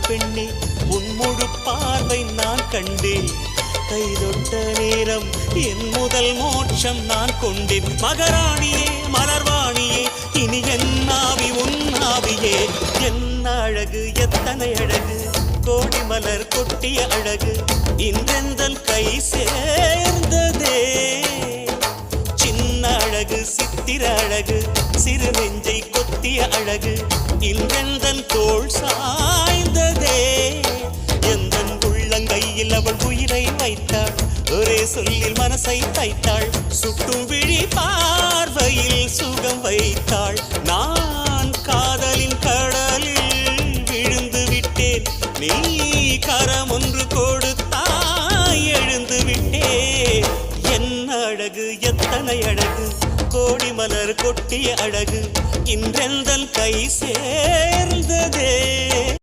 பெண்ணே உன் முழு பார்வை நான் கண்டேன். கைதொட்ட நேரம் என் முதல் மோட்சம் நான் கொண்டேன். மகராணியே மலர்வாணியே இனி என் ஆவி உன் ஆவியே. என்ன அழகு எத்தனை அழகு கோடி மலர் கொட்டிய அழகு இன்றெந்தன் கை சேர்ந்ததே. சின்ன அழகு சித்திர அழகு சிறு நெஞ்சை கொத்திய அழகு இன்றெந்தன் தோள் சாய்ந்ததே. எந்தன் உள்ளங்கையில் அவள் உயிரை வைத்தாள். ஒரே சொல்லில் மனசை தைத்தாள். சுட்டும் விழி பார்வையில் சுகம் வைத்தாள். நான் காதலின் கடலில் விழுந்து விட்டேன். நீ கரம் ஒன்று கொடுத்தாய் எழுந்து விட்டேன். என்ன அழகு எத்தனை அழகு கோடி மலர் கொட்டிய அழகு இன்றெந்தன் கை சேர்ந்ததே.